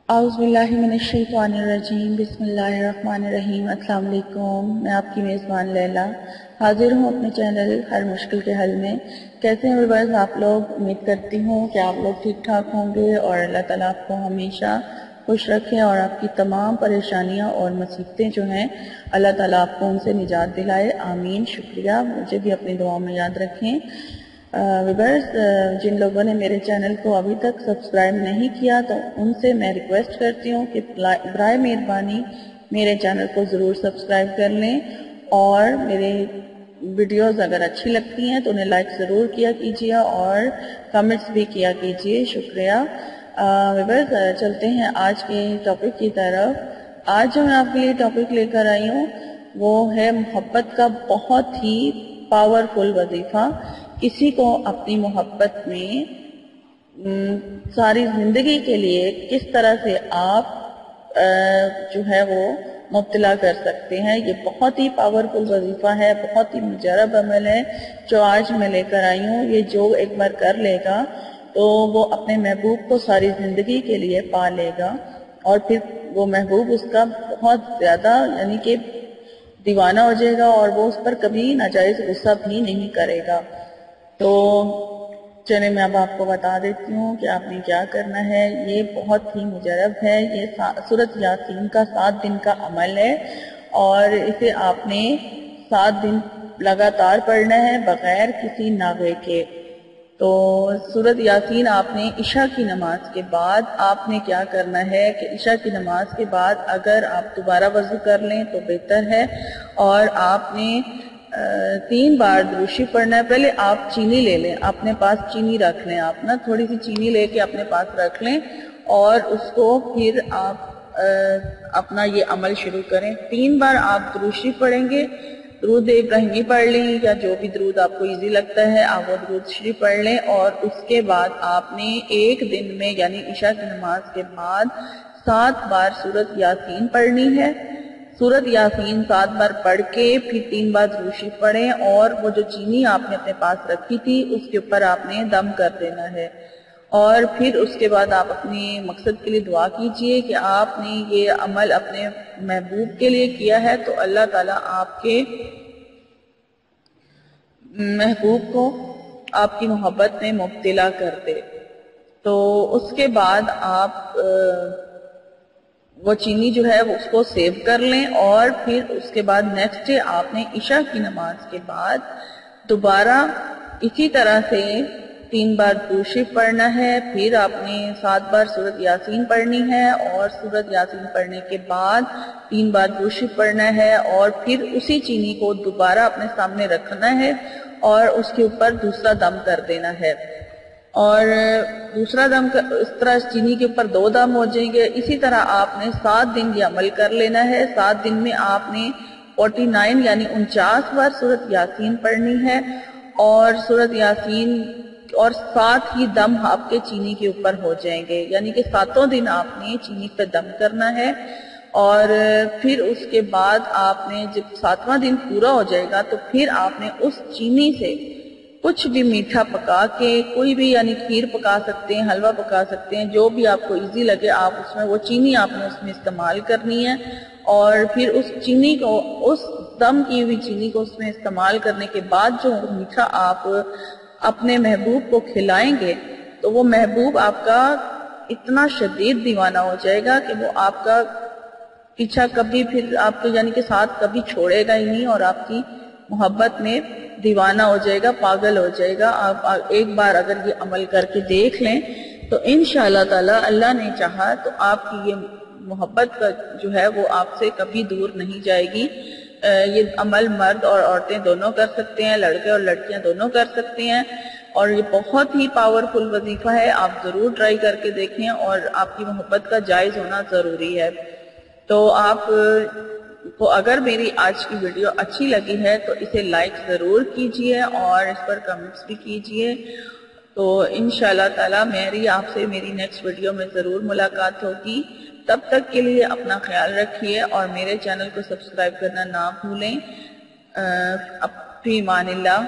اعوذ باللہ من الشیطان الرجیم بسم اللہ الرحمن الرحیم۔ السلام علیکم، میں آپ کی میزبان لیلا حاضر ہوں اپنے چینل ہر مشکل کے حل میں۔ کیسے ہیں ویورز آپ لوگ؟ امید کرتی ہوں کہ آپ لوگ ٹھیک ٹھاک ہوں گے اور اللہ تعالیٰ آپ کو ہمیشہ خوش رکھیں اور آپ کی تمام پریشانیاں اور مصیبتیں جو ہیں اللہ تعالیٰ آپ کو ان سے نجات دلائے، آمین۔ شکریہ، مجھے بھی اپنی دعاؤں میں یاد رکھیں۔ ویورز، جن لوگوں نے میرے چینل کو ابھی تک سبسکرائب نہیں کیا تو ان سے میں ریکویسٹ کرتی ہوں کہ برائے مہربانی میرے چینل کو ضرور سبسکرائب کر لیں، اور میرے ویڈیوز اگر اچھی لگتی ہیں تو انہیں لائک ضرور کیا کیجیے اور کمنٹس بھی کیا کیجیے، شکریہ۔ ویورز، چلتے ہیں آج کے ٹاپک کی طرف۔ آج جو میں آپ کے لیے ٹاپک لے کر آئی ہوں وہ ہے محبت کا بہت ہی پاورفل وظیفہ۔ کسی کو اپنی محبت میں ساری زندگی کے لیے کس طرح سے آپ جو ہے وہ مبتلا کر سکتے ہیں، یہ بہت ہی پاورفل وظیفہ ہے، بہت ہی مجرب عمل ہے جو آج میں لے کر آئی ہوں۔ یہ جو ایک بار کر لے گا تو وہ اپنے محبوب کو ساری زندگی کے لیے پا لے گا، اور پھر وہ محبوب اس کا بہت زیادہ یعنی کہ دیوانہ ہو جائے گا، اور وہ اس پر کبھی ناجائز غصہ بھی نہیں کرے گا۔ تو چلیں میں اب آپ کو بتا دیتی ہوں کہ آپ نے کیا کرنا ہے۔ یہ بہت ہی مجرب ہے، یہ سورۃ یاسین کا 7 دن کا عمل ہے، اور اسے آپ نے 7 دن لگاتار پڑھنا ہے بغیر کسی ناغے کے۔ تو سورۃ یاسین آپ نے عشاء کی نماز کے بعد آپ نے کیا کرنا ہے کہ عشاء کی نماز کے بعد اگر آپ دوبارہ وضو کر لیں تو بہتر ہے، اور آپ نے 3 بار دروشی پڑھنا ہے۔ پہلے آپ چینی لے لیں، اپنے پاس چینی رکھ لیں، آپ نا تھوڑی سی چینی لے کے اپنے پاس رکھ لیں، اور اس کو پھر آپ اپنا یہ عمل شروع کریں۔ 3 بار آپ دروشی پڑھیں گے، درود ابراہیمی پڑھ لیں یا جو بھی درود آپ کو ایزی لگتا ہے آپ وہ درود شریف پڑھ لیں، اور اس کے بعد آپ نے ایک دن میں یعنی عشاء کی نماز کے بعد 7 بار سورۃ یاسین پڑھنی ہے۔ سورۃ یاسین 7 بار پڑھ کے پھر 3 بار درود شریف پڑھیں، اور وہ جو چینی آپ نے اپنے پاس رکھی تھی اس کے اوپر آپ نے دم کر دینا ہے، اور پھر اس کے بعد آپ اپنے مقصد کے لیے دعا کیجئے کہ آپ نے یہ عمل اپنے محبوب کے لیے کیا ہے تو اللہ تعالیٰ آپ کے محبوب کو آپ کی محبت میں مبتلا کر دے۔ تو اس کے بعد آپ وہ چینی جو ہے اس کو سیو کر لیں، اور پھر اس کے بعد نیکسٹ ڈے آپ نے عشاء کی نماز کے بعد دوبارہ اسی طرح سے 3 بار درود شریف پڑھنا ہے، پھر آپ نے 7 بار سورۃ یاسین پڑھنی ہے، اور سورۃ یاسین پڑھنے کے بعد 3 بار درود شریف پڑھنا ہے، اور پھر اسی چینی کو دوبارہ اپنے سامنے رکھنا ہے اور اس کے اوپر دوسرا دم کر دینا ہے، اور دوسرا دم اس طرح چینی کے اوپر 2 دم ہو جائیں گے۔ اسی طرح آپ نے 7 دن یہ عمل کر لینا ہے۔ 7 دن میں آپ نے 49 یعنی 49 بار سورۃ یاسین پڑھنی ہے، اور سورۃ یاسین اور 7 ہی دم آپ کے چینی کے اوپر ہو جائیں گے، یعنی کہ 7 دن آپ نے چینی پہ دم کرنا ہے، اور پھر اس کے بعد آپ نے جب 7واں دن پورا ہو جائے گا تو پھر آپ نے اس چینی سے کچھ بھی میٹھا پکا کے، کوئی بھی یعنی کھیر پکا سکتے ہیں، حلوہ پکا سکتے ہیں، جو بھی آپ کو ایزی لگے آپ اس میں وہ چینی آپ نے اس میں استعمال کرنی ہے، اور پھر اس چینی کو اس دم کی ہوئی چینی کو اس میں استعمال کرنے کے بعد جو میٹھا آپ اپنے محبوب کو کھلائیں گے تو وہ محبوب آپ کا اتنا شدید دیوانہ ہو جائے گا کہ وہ آپ کا پیچھا کبھی پھر آپ کے یعنی کہ ساتھ کبھی چھوڑے گا ہی نہیں، اور آپ کی محبت میں دیوانہ ہو جائے گا، پاگل ہو جائے گا۔ آپ ایک بار اگر یہ عمل کر کے دیکھ لیں تو انشاءاللہ تعالی اللہ نے چاہا تو آپ کی یہ محبت کا جو ہے وہ آپ سے کبھی دور نہیں جائے گی۔ یہ عمل مرد اور عورتیں دونوں کر سکتے ہیں، لڑکے اور لڑکیاں دونوں کر سکتے ہیں، اور یہ بہت ہی پاورفل وظیفہ ہے۔ آپ ضرور ٹرائی کر کے دیکھیں، اور آپ کی محبت کا جائز ہونا ضروری ہے۔ تو آپ کو اگر میری آج کی ویڈیو اچھی لگی ہے تو اسے لائک ضرور کیجئے اور اس پر کمنٹس بھی کیجئے۔ تو انشاءاللہ تعالی میری نیکسٹ ویڈیو میں ضرور ملاقات ہوگی۔ تب تک کے لیے اپنا خیال رکھیے اور میرے چینل کو سبسکرائب کرنا نہ بھولیں۔ فی امان اللہ۔